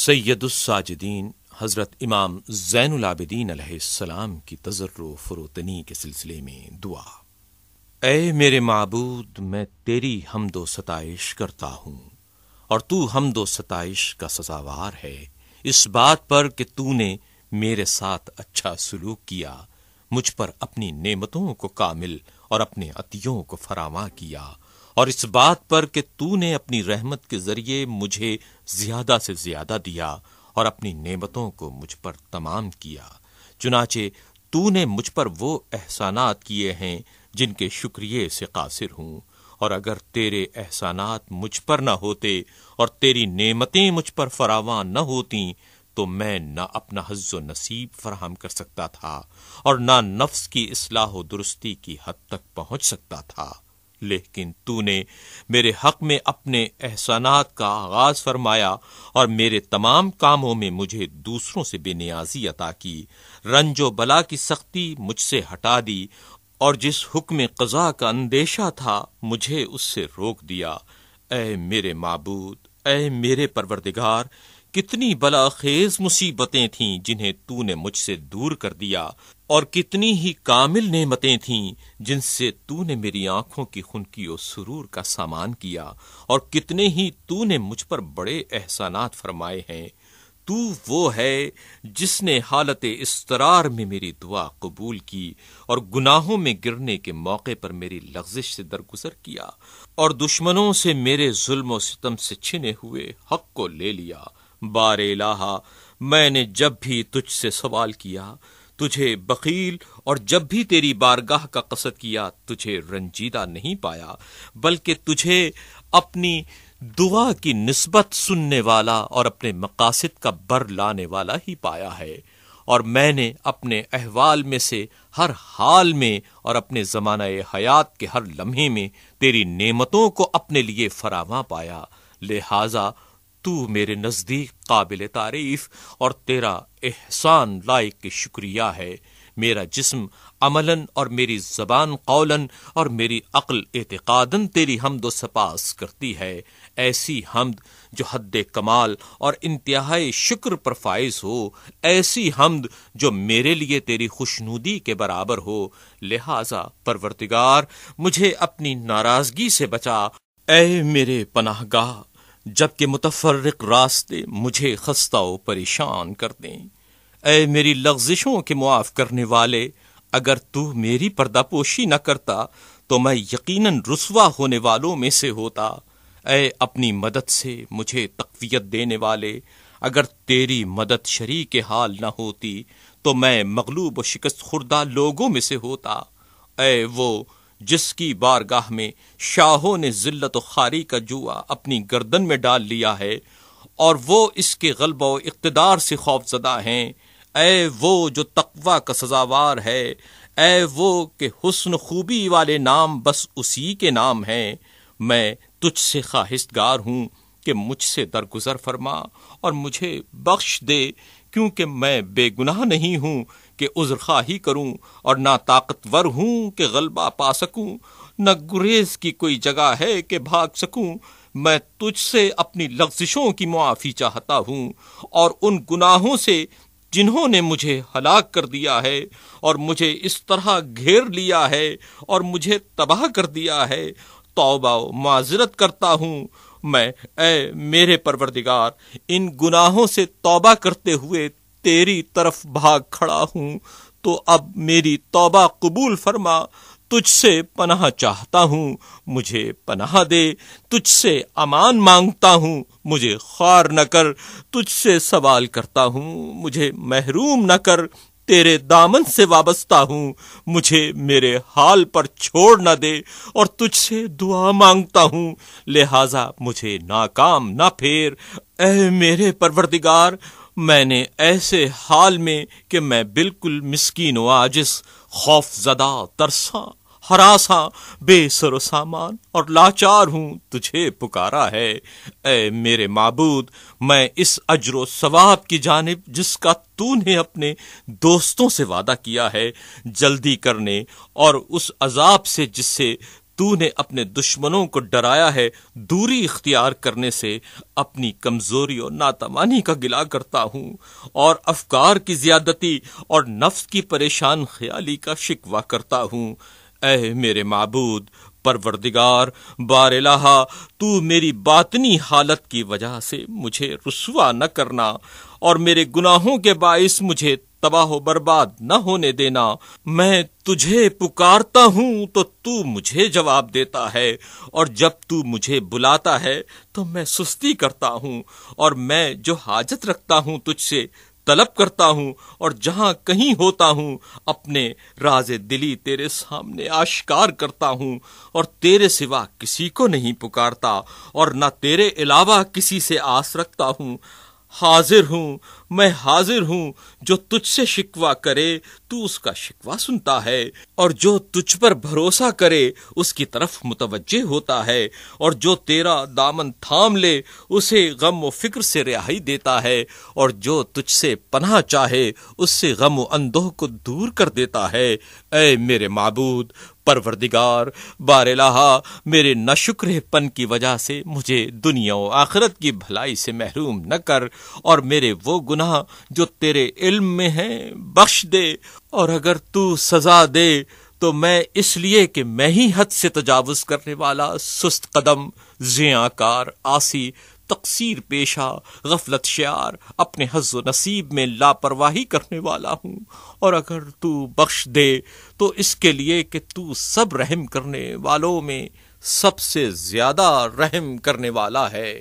سید الساجدین حضرت امام زین العابدین علیہ السلام کی تضرع و فروتنی کے سلسلے میں دعا۔ اے میرے معبود، میں تیری حمد و ستائش کرتا ہوں اور تو حمد و ستائش کا سزاوار ہے اس بات پر کہ تو نے میرے ساتھ اچھا سلوک کیا، مجھ پر اپنی نعمتوں کو کامل اور اپنے عطیوں کو فراواں کیا، اور اس بات پر کہ تو نے اپنی رحمت کے ذریعے مجھے زیادہ سے زیادہ دیا اور اپنی نعمتوں کو مجھ پر تمام کیا۔ چنانچہ تو نے مجھ پر وہ احسانات کیے ہیں جن کے شکریہ سے قاصر ہوں، اور اگر تیرے احسانات مجھ پر نہ ہوتے اور تیری نعمتیں مجھ پر فراواں نہ ہوتیں تو میں نہ اپنا حظ و نصیب فراہم کر سکتا تھا اور نہ نفس کی اصلاح و درستی کی حد تک پہنچ سکتا تھا، لیکن تو نے میرے حق میں اپنے احسانات کا آغاز فرمایا اور میرے تمام کاموں میں مجھے دوسروں سے بے نیازی عطا کی، رنج و بلا کی سختی مجھ سے ہٹا دی، اور جس حکم قضا کا اندیشہ تھا مجھے اس سے روک دیا۔ اے میرے معبود، اے میرے پروردگار، کتنی بلاخیز مصیبتیں تھیں جنہیں تو نے مجھ سے دور کر دیا، اور کتنی ہی کامل نعمتیں تھیں جن سے تو نے میری آنکھوں کی خنکی و سرور کا سامان کیا، اور کتنے ہی تو نے مجھ پر بڑے احسانات فرمائے ہیں۔ تو وہ ہے جس نے حالت اضطرار میں میری دعا قبول کی اور گناہوں میں گرنے کے موقع پر میری لغزش سے درگزر کیا، اور دشمنوں سے میرے ظلم و ستم سے چھنے ہوئے حق کو لے لیا۔ بار الہا، میں نے جب بھی تجھ سے سوال کیا تجھے بخیل، اور جب بھی تیری بارگاہ کا قصد کیا تجھے رنجیدہ نہیں پایا، بلکہ تجھے اپنی دعا کی نسبت سننے والا اور اپنے مقاصد کا بر لانے والا ہی پایا ہے، اور میں نے اپنے احوال میں سے ہر حال میں اور اپنے زمانہ حیات کے ہر لمحے میں تیری نعمتوں کو اپنے لیے فراواں پایا، لہذا تو میرے نزدیک قابل تعریف اور تیرا احسان لائق کے شکریہ ہے۔ میرا جسم عملاً اور میری زبان قولاً اور میری عقل اعتقاداً تیری حمد و سپاس کرتی ہے، ایسی حمد جو حد کمال اور انتہائی شکر پر فائز ہو، ایسی حمد جو میرے لیے تیری خوشنودی کے برابر ہو۔ لہذا پروردگار، مجھے اپنی ناراضگی سے بچا، اے میرے پناہ گاہ، جبکہ متفرق راستے مجھے خستہ و پریشان کر دیں۔ اے میری لغزشوں کے معاف کرنے والے، اگر تو میری پردہ پوشی نہ کرتا تو میں یقیناً رسوا ہونے والوں میں سے ہوتا۔ اے اپنی مدد سے مجھے تقویت دینے والے، اگر تیری مدد شریک حال نہ ہوتی تو میں مغلوب و شکست خوردہ لوگوں میں سے ہوتا۔ اے وہ جس کی بارگاہ میں شاہوں نے ذلت و خواری کا جوا اپنی گردن میں ڈال لیا ہے اور وہ اس کے غلبہ و اقتدار سے خوف زدہ ہیں، اے وہ جو تقوی کا سزاوار ہے، اے وہ کہ حسن خوبی والے نام بس اسی کے نام ہیں، میں تجھ سے خواہشگار ہوں کہ مجھ سے درگزر فرما اور مجھے بخش دے، کیونکہ میں بے گناہ نہیں ہوں کہ عذر خواہی کروں، اور نہ طاقتور ہوں کہ غلبہ پا سکوں، نہ گریز کی کوئی جگہ ہے کہ بھاگ سکوں۔ میں تجھ سے اپنی لغزشوں کی معافی چاہتا ہوں اور ان گناہوں سے جنہوں نے مجھے ہلاک کر دیا ہے اور مجھے اس طرح گھیر لیا ہے اور مجھے تباہ کر دیا ہے، توبہ و معذرت کرتا ہوں میں۔ اے میرے پروردگار، ان گناہوں سے توبہ کرتے ہوئے تیری طرف بھاگ کھڑا ہوں، تو اب میری توبہ قبول فرما، تجھ سے پناہ چاہتا ہوں، مجھے پناہ دے، تجھ سے امان مانگتا ہوں، مجھے خوار نہ کر، تجھ سے سوال کرتا ہوں، مجھے محروم نہ کر، تیرے دامن سے وابستہ ہوں، مجھے میرے حال پر چھوڑ نہ دے، اور تجھ سے دعا مانگتا ہوں، لہٰذا مجھے ناکام نہ پھیر۔ اے میرے پروردگار، میں نے ایسے حال میں کہ میں بالکل مسکین و عاجز، خوف زدہ، ترساں، ہراساں، بے سر و سامان اور لاچار ہوں، تجھے پکارا ہے۔ اے میرے معبود، میں اس اجر و ثواب کی جانب جس کا تو نے اپنے دوستوں سے وعدہ کیا ہے جلدی کرنے، اور اس عذاب سے جس سے تو نے اپنے دشمنوں کو ڈرایا ہے دوری اختیار کرنے سے، اپنی کمزوری اور ناتوانی کا گلہ کرتا ہوں، اور افکار کی زیادتی اور نفس کی پریشان خیالی کا شکوہ کرتا ہوں۔ اے میرے معبود پروردگار بار الہ، تو میری باطنی حالت کی وجہ سے مجھے رسوا نہ کرنا، اور میرے گناہوں کے باعث مجھے تباہ و برباد نہ ہونے دینا۔ میں تجھے پکارتا ہوں تو تو مجھے جواب دیتا ہے، اور جب تو مجھے بلاتا ہے تو میں سستی کرتا ہوں، اور میں جو حاجت رکھتا ہوں تجھ سے طلب کرتا ہوں، اور جہاں کہیں ہوتا ہوں اپنے راز دلی تیرے سامنے آشکار کرتا ہوں، اور تیرے سوا کسی کو نہیں پکارتا، اور نہ تیرے علاوہ کسی سے آس رکھتا ہوں۔ حاضر ہوں، میں حاضر ہوں، جو تجھ سے شکوہ کرے تو اس کا شکوہ سنتا ہے، اور جو تجھ پر بھروسہ کرے اس کی طرف متوجہ ہوتا ہے، اور جو تیرا دامن تھام لے اسے غم و فکر سے رہائی دیتا ہے، اور جو تجھ سے پناہ چاہے اس سے غم و اندوہ کو دور کر دیتا ہے۔ اے میرے معبود پروردگار بار الہ، میرے ناشکر پن کی وجہ سے مجھے دنیا و آخرت کی بھلائی سے محروم نہ کر، اور میرے وہ گناہ جو تیرے علم میں ہیں بخش دے، اور اگر تو سزا دے تو میں اس لیے کہ میں ہی حد سے تجاوز کرنے والا، سست قدم، زیاں کار، عاصی، تقصیر پیشہ، غفلت شعار، اپنے حظ و نصیب میں لاپرواہی کرنے والا ہوں، اور اگر تو بخش دے تو اس کے لیے کہ تو سب رحم کرنے والوں میں سب سے زیادہ رحم کرنے والا ہے۔